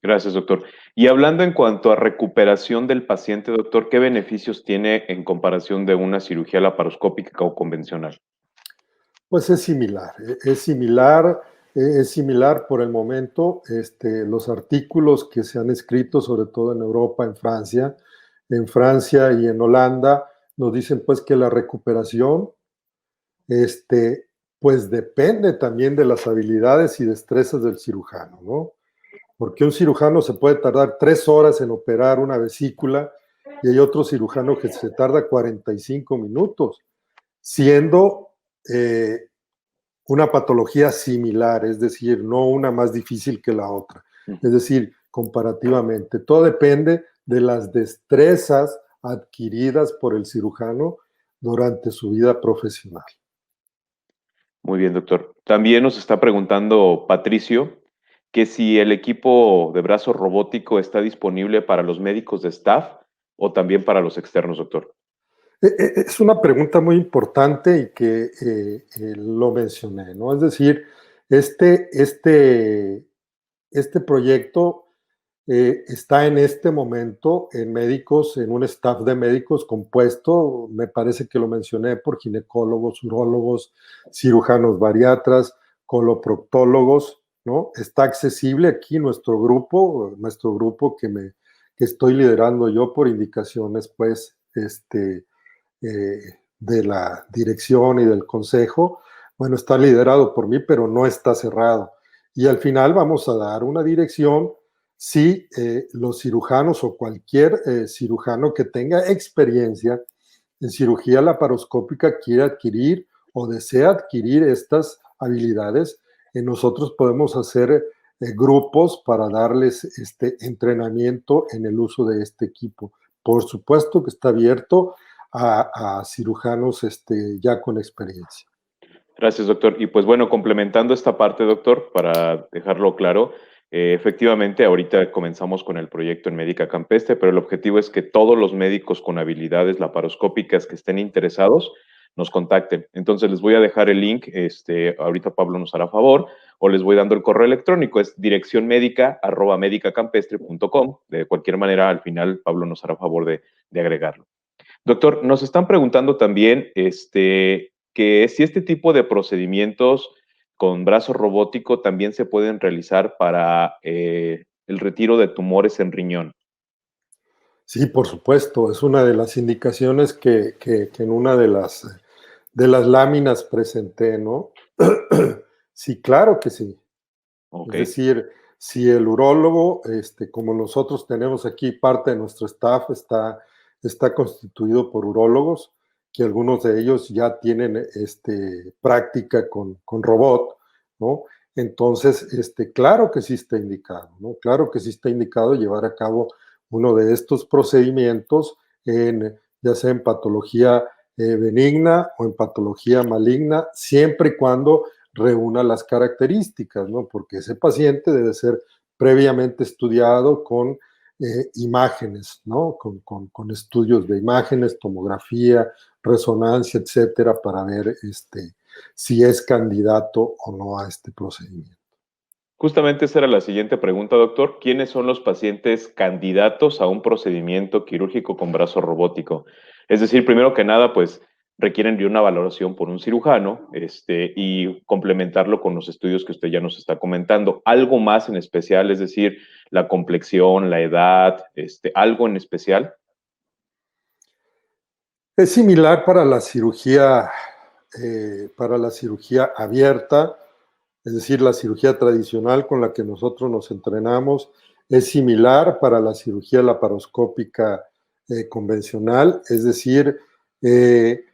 Gracias, doctor. Y hablando en cuanto a recuperación del paciente, doctor, ¿qué beneficios tiene en comparación de una cirugía laparoscópica o convencional? Pues es similar, es similar por el momento. Los artículos que se han escrito, sobre todo en Europa, en Francia y en Holanda, nos dicen pues que la recuperación, pues depende también de las habilidades y destrezas del cirujano, ¿no? Porque un cirujano se puede tardar 3 horas en operar una vesícula y hay otro cirujano que se tarda 45 minutos, siendo una patología similar, es decir, no una más difícil que la otra. Es decir, comparativamente, todo depende de las destrezas adquiridas por el cirujano durante su vida profesional. Muy bien, doctor. También nos está preguntando Patricio que si el equipo de brazo robótico está disponible para los médicos de staff o también para los externos, doctor. Es una pregunta muy importante y que lo mencioné, ¿no? Es decir, este, este, este proyecto está en este momento en médicos, en un staff de médicos compuesto, me parece que lo mencioné, por ginecólogos, urólogos, cirujanos bariatras, coloproctólogos, ¿no? Está accesible aquí nuestro grupo que estoy liderando yo por indicaciones, pues, de la dirección y del consejo. Bueno, está liderado por mí, pero no está cerrado. Y al final vamos a dar una dirección si los cirujanos o cualquier cirujano que tenga experiencia en cirugía laparoscópica quiere adquirir o desea adquirir estas habilidades, nosotros podemos hacer grupos para darles este entrenamiento en el uso de este equipo. por supuesto que está abierto a cirujanos ya con experiencia. Gracias, doctor. Y pues bueno, complementando esta parte, doctor, para dejarlo claro, efectivamente, ahorita comenzamos con el proyecto en Médica Campestre, pero el objetivo es que todos los médicos con habilidades laparoscópicas que estén interesados nos contacten. Entonces les voy a dejar el link, ahorita Pablo nos hará favor, o les voy dando el correo electrónico, es direccionmedica@medicacampestre.com. De cualquier manera, al final Pablo nos hará favor de agregarlo. Doctor, nos están preguntando también que si este tipo de procedimientos con brazo robótico también se pueden realizar para el retiro de tumores en riñón. Sí, por supuesto, es una de las indicaciones que en una de las láminas presenté, ¿no? Sí, claro que sí. Ok, Es decir, si el urólogo, como nosotros tenemos aquí, parte de nuestro staff está constituido por urólogos, que algunos de ellos ya tienen práctica con robot, ¿no? Entonces, claro que sí está indicado, ¿no? Claro que sí está indicado llevar a cabo uno de estos procedimientos, ya sea en patología benigna o en patología maligna, siempre y cuando reúna las características, ¿no? Porque ese paciente debe ser previamente estudiado con imágenes, ¿no? Con estudios de imágenes, tomografía, resonancia, etcétera, para ver si es candidato o no a este procedimiento. justamente esa era la siguiente pregunta, doctor. ¿Quiénes son los pacientes candidatos a un procedimiento quirúrgico con brazo robótico? Es decir, primero que nada, pues requieren de una valoración por un cirujano y complementarlo con los estudios que usted ya nos está comentando. Algo más en especial, es decir, la complexión, la edad, algo en especial. Es similar para la cirugía abierta, es decir, la cirugía tradicional con la que nosotros nos entrenamos. Es similar para la cirugía laparoscópica convencional, es decir, eh,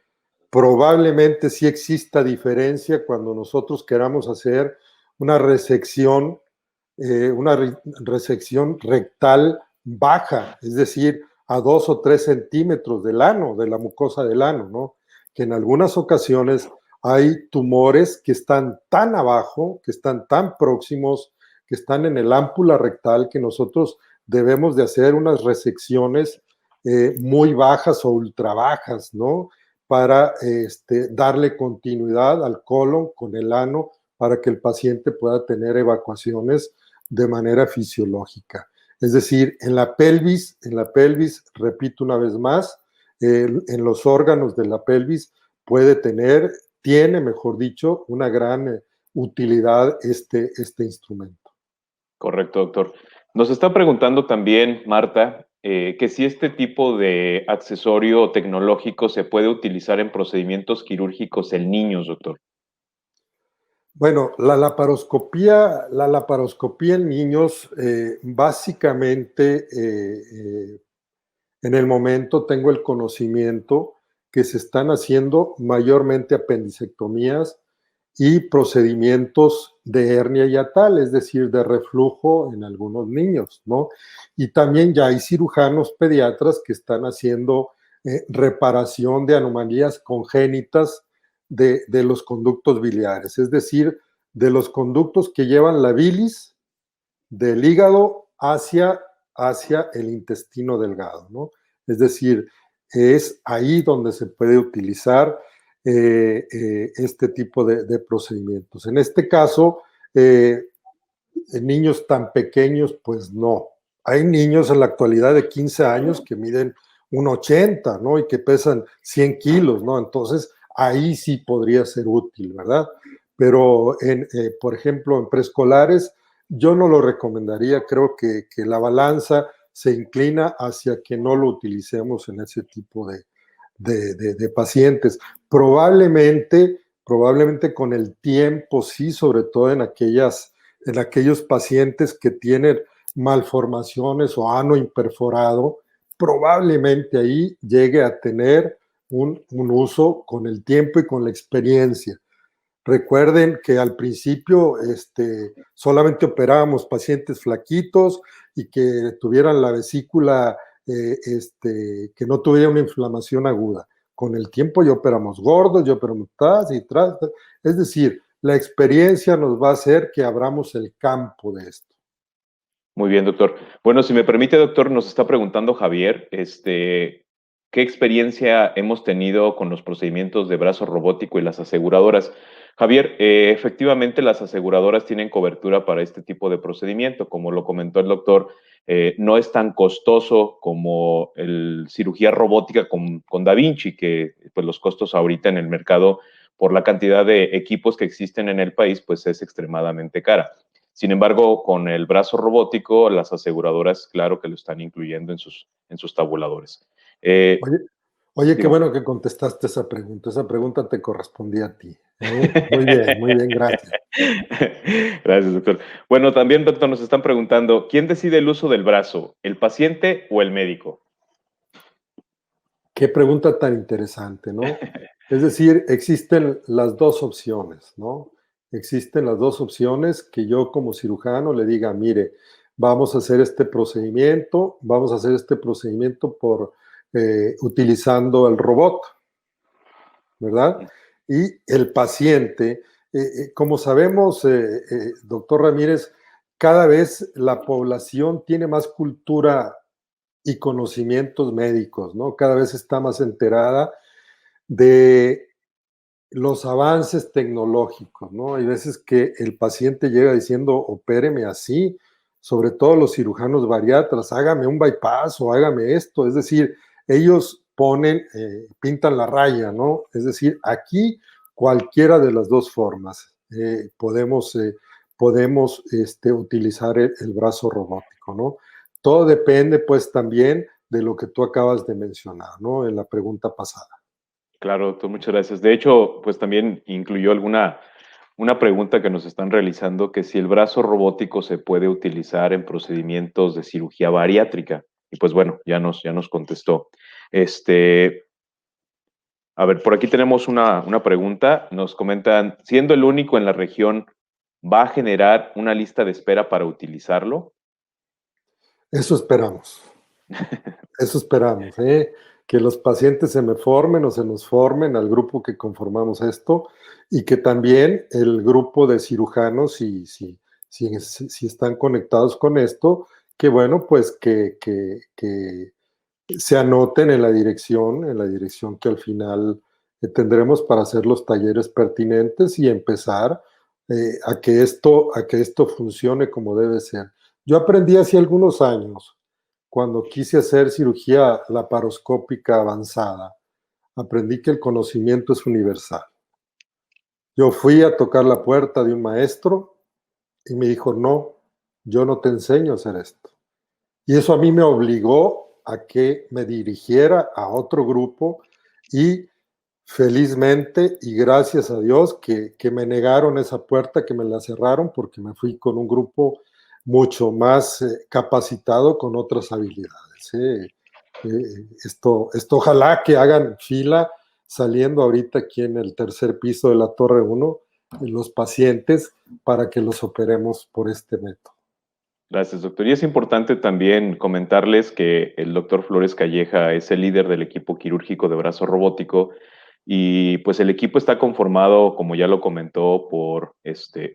probablemente sí exista diferencia cuando nosotros queramos hacer una resección, resección rectal baja, es decir, a 2 o 3 centímetros del ano, de la mucosa del ano, ¿no? Que en algunas ocasiones hay tumores que están tan abajo, que están tan próximos, que están en el ámpula rectal, que nosotros debemos de hacer unas resecciones muy bajas o ultra bajas, ¿no? Para darle continuidad al colon con el ano para que el paciente pueda tener evacuaciones de manera fisiológica. Es decir, en la pelvis, repito una vez más, en los órganos de la pelvis tiene, mejor dicho, una gran utilidad este instrumento. Correcto, doctor. Nos está preguntando también, Marta, que si este tipo de accesorio tecnológico se puede utilizar en procedimientos quirúrgicos en niños, doctor. Bueno, la laparoscopía en niños, básicamente, en el momento tengo el conocimiento que se están haciendo mayormente apendicectomías y procedimientos de hernia hiatal, es decir, de reflujo en algunos niños, ¿no? Y también ya hay cirujanos pediatras que están haciendo reparación de anomalías congénitas de los conductos biliares, es decir, de los conductos que llevan la bilis del hígado hacia el intestino delgado, ¿no? Es decir, es ahí donde se puede utilizar este tipo de procedimientos. En este caso, en niños tan pequeños, pues no. Hay niños en la actualidad de 15 años que miden 1,80, ¿no? Y que pesan 100 kilos, ¿no? Entonces, ahí sí podría ser útil, ¿verdad? Pero, por ejemplo, en preescolares, yo no lo recomendaría. Creo que la balanza se inclina hacia que no lo utilicemos en ese tipo de pacientes. Probablemente con el tiempo, sí, sobre todo en aquellos pacientes que tienen malformaciones o ano imperforado, probablemente ahí llegue a tener un uso con el tiempo y con la experiencia. Recuerden que al principio solamente operábamos pacientes flaquitos y que tuvieran la vesícula que no tuviera una inflamación aguda. Con el tiempo ya operamos gordos, ya operamos tras y tras. Es decir, la experiencia nos va a hacer que abramos el campo de esto. Muy bien, doctor. Bueno, si me permite, doctor, nos está preguntando Javier, ¿qué experiencia hemos tenido con los procedimientos de brazo robótico y las aseguradoras? Javier, efectivamente las aseguradoras tienen cobertura para este tipo de procedimiento. Como lo comentó el doctor, no es tan costoso como el cirugía robótica con Da Vinci, que pues los costos ahorita en el mercado por la cantidad de equipos que existen en el país, pues es extremadamente cara. Sin embargo, con el brazo robótico, las aseguradoras, claro que lo están incluyendo en sus tabuladores. Oye, qué Digo, bueno que contestaste esa pregunta. Esa pregunta te correspondía a ti. Muy bien, gracias. Gracias, doctor. Bueno, también, doctor, nos están preguntando, ¿quién decide el uso del brazo, el paciente o el médico? Qué pregunta tan interesante, ¿no? Es decir, existen las dos opciones, ¿no? Existen las dos opciones que yo como cirujano le diga, mire, vamos a hacer este procedimiento, por utilizando el robot, ¿verdad? Y el paciente, como sabemos, doctor Ramírez, cada vez la población tiene más cultura y conocimientos médicos, ¿no? Cada vez está más enterada de los avances tecnológicos, ¿no? Hay veces que el paciente llega diciendo, opéreme así, sobre todo los cirujanos bariatras, hágame un bypass o hágame esto, es decir, ellos ponen, pintan la raya, ¿no? Es decir, aquí cualquiera de las dos formas podemos utilizar el brazo robótico, ¿no? Todo depende, pues, también de lo que tú acabas de mencionar, ¿no? En la pregunta pasada. Claro, doctor, muchas gracias. De hecho, pues también incluyó una pregunta que nos están realizando, que si el brazo robótico se puede utilizar en procedimientos de cirugía bariátrica. Y pues bueno, ya nos contestó. A ver, por aquí tenemos una pregunta. Nos comentan, siendo el único en la región, ¿va a generar una lista de espera para utilizarlo? Eso esperamos. Eso esperamos, que los pacientes se me formen o se nos formen al grupo que conformamos esto y que también el grupo de cirujanos, si están conectados con esto, que bueno, pues que se anoten en la dirección que al final tendremos para hacer los talleres pertinentes y empezar a que esto funcione como debe ser. Yo aprendí hace algunos años cuando quise hacer cirugía laparoscópica avanzada, aprendí que el conocimiento es universal. Yo fui a tocar la puerta de un maestro y me dijo, no, yo no te enseño a hacer esto. Y eso a mí me obligó a que me dirigiera a otro grupo y felizmente y gracias a Dios que me negaron esa puerta, que me la cerraron porque me fui con un grupo mucho más capacitado con otras habilidades. Esto ojalá que hagan fila saliendo ahorita aquí en el tercer piso de la Torre 1 los pacientes para que los operemos por este método. Gracias, doctor. Y es importante también comentarles que el doctor Flores Calleja es el líder del equipo quirúrgico de brazo robótico y pues el equipo está conformado, como ya lo comentó, por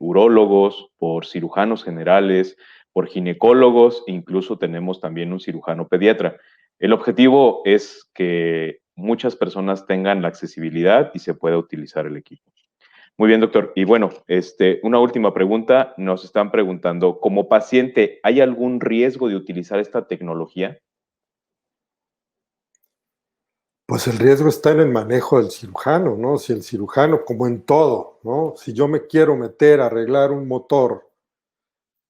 urólogos, por cirujanos generales, por ginecólogos, incluso tenemos también un cirujano pediatra. El objetivo es que muchas personas tengan la accesibilidad y se pueda utilizar el equipo. Muy bien, doctor. Y bueno, una última pregunta. Nos están preguntando, como paciente, ¿hay algún riesgo de utilizar esta tecnología? Pues el riesgo está en el manejo del cirujano, ¿no? Si el cirujano, como en todo, ¿no? Si yo me quiero meter a arreglar un motor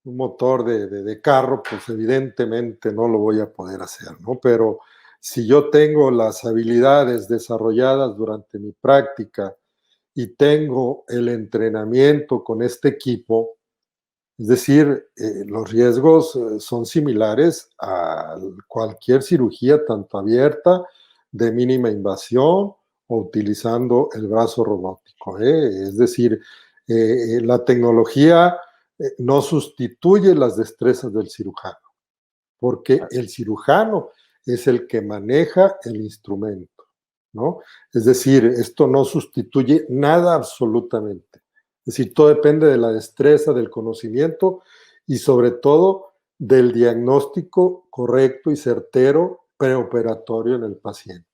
de carro, pues evidentemente no lo voy a poder hacer, ¿no? Pero si yo tengo las habilidades desarrolladas durante mi práctica y tengo el entrenamiento con este equipo, es decir, los riesgos son similares a cualquier cirugía, tanto abierta, de mínima invasión o utilizando el brazo robótico. Es decir, la tecnología no sustituye las destrezas del cirujano, porque el cirujano es el que maneja el instrumento, ¿no? Es decir, esto no sustituye nada absolutamente. Es decir, todo depende de la destreza, del conocimiento y sobre todo del diagnóstico correcto y certero preoperatorio en el paciente.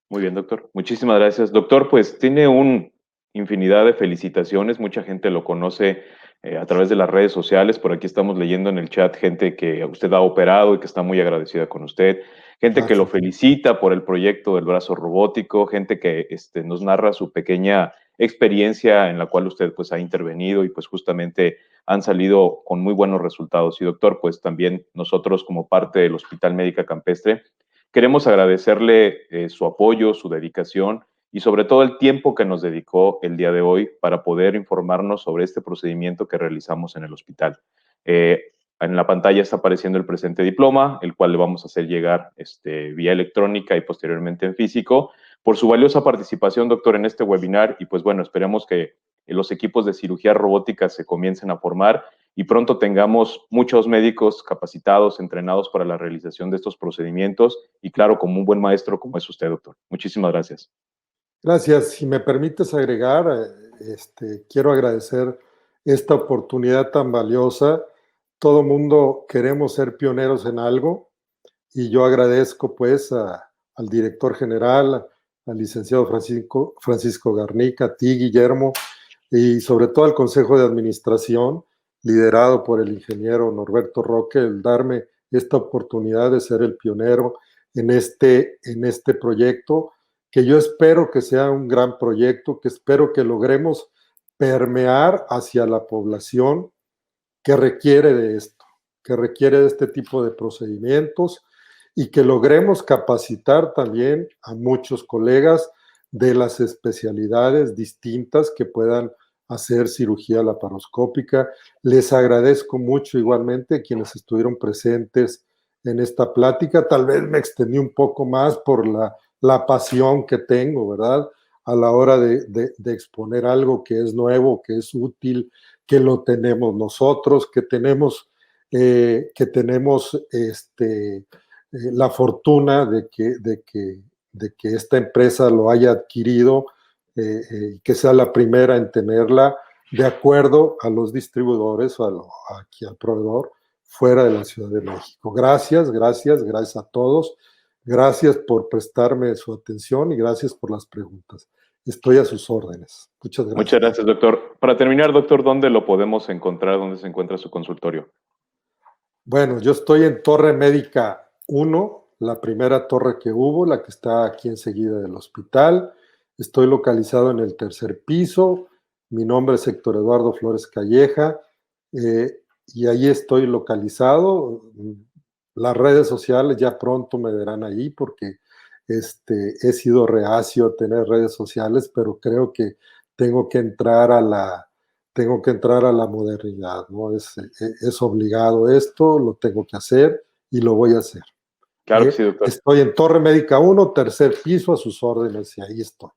Muy bien, doctor. Muchísimas gracias. Doctor, pues tiene una infinidad de felicitaciones. Mucha gente lo conoce a través de las redes sociales. Por aquí estamos leyendo en el chat gente que usted ha operado y que está muy agradecida con usted. Gente que lo felicita por el proyecto del brazo robótico. Gente que nos narra su pequeña experiencia en la cual usted pues ha intervenido y pues justamente han salido con muy buenos resultados. Y doctor, pues también nosotros como parte del Hospital Médica Campestre queremos agradecerle su apoyo, su dedicación y sobre todo el tiempo que nos dedicó el día de hoy para poder informarnos sobre este procedimiento que realizamos en el hospital. En la pantalla está apareciendo el presente diploma, el cual le vamos a hacer llegar vía electrónica y posteriormente en físico. Por su valiosa participación, doctor, en este webinar y pues bueno, esperemos que los equipos de cirugía robótica se comiencen a formar y pronto tengamos muchos médicos capacitados, entrenados para la realización de estos procedimientos y claro, como un buen maestro como es usted, doctor. Muchísimas gracias. Gracias. Si me permites agregar, quiero agradecer esta oportunidad tan valiosa. Todo mundo queremos ser pioneros en algo y yo agradezco pues al director general, al licenciado Francisco Garnica, a ti, Guillermo, y sobre todo al Consejo de Administración, liderado por el ingeniero Norberto Roque, el darme esta oportunidad de ser el pionero en este proyecto, que yo espero que sea un gran proyecto, que espero que logremos permear hacia la población que requiere de esto, que requiere de este tipo de procedimientos y que logremos capacitar también a muchos colegas de las especialidades distintas que puedan hacer cirugía laparoscópica. Les agradezco mucho igualmente quienes estuvieron presentes en esta plática. Tal vez me extendí un poco más por la pasión que tengo, ¿verdad? A la hora de exponer algo que es nuevo, que es útil, que lo tenemos nosotros, que tenemos la fortuna de que esta empresa lo haya adquirido y que sea la primera en tenerla de acuerdo a los distribuidores o aquí al proveedor fuera de la Ciudad de México. Gracias a todos. Gracias por prestarme su atención y gracias por las preguntas. Estoy a sus órdenes. Muchas gracias. Muchas gracias, doctor. Para terminar, doctor, ¿dónde lo podemos encontrar? ¿Dónde se encuentra su consultorio? Bueno, yo estoy en Torre Médica 1, la primera torre que hubo, la que está aquí enseguida del hospital. Estoy localizado en el tercer piso. Mi nombre es Héctor Eduardo Flores Calleja y ahí estoy localizado. Las redes sociales ya pronto me verán ahí porque he sido reacio a tener redes sociales, pero creo que tengo que entrar a la modernidad, ¿no? Es obligado esto, lo tengo que hacer y lo voy a hacer. Claro que sí, doctor. Estoy en Torre Médica 1, tercer piso, a sus órdenes, y ahí estoy.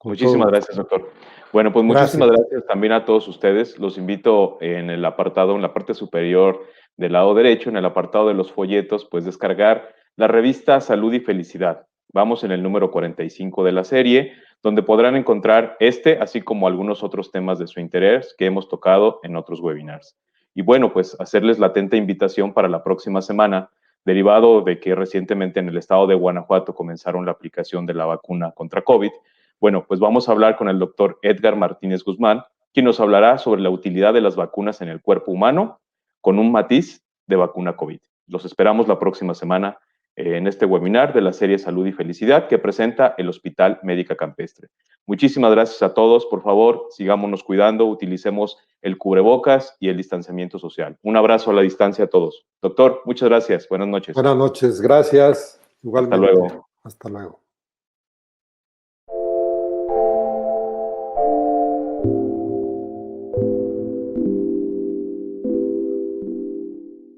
Muchísimas gracias, doctor. Bueno, pues muchísimas gracias también a todos ustedes. Los invito en el apartado, en la parte superior del lado derecho, en el apartado de los folletos, pues descargar la revista Salud y Felicidad. Vamos en el número 45 de la serie, donde podrán encontrar así como algunos otros temas de su interés que hemos tocado en otros webinars. Y bueno, pues hacerles la atenta invitación para la próxima semana, derivado de que recientemente en el estado de Guanajuato comenzaron la aplicación de la vacuna contra COVID. Bueno, pues vamos a hablar con el doctor Edgar Martínez Guzmán, quien nos hablará sobre la utilidad de las vacunas en el cuerpo humano con un matiz de vacuna COVID. Los esperamos la próxima semana en este webinar de la serie Salud y Felicidad que presenta el Hospital Médica Campestre. Muchísimas gracias a todos. Por favor, sigámonos cuidando, utilicemos el cubrebocas y el distanciamiento social. Un abrazo a la distancia a todos. Doctor, muchas gracias. Buenas noches. Buenas noches. Gracias. Igualmente. Hasta luego. Hasta luego.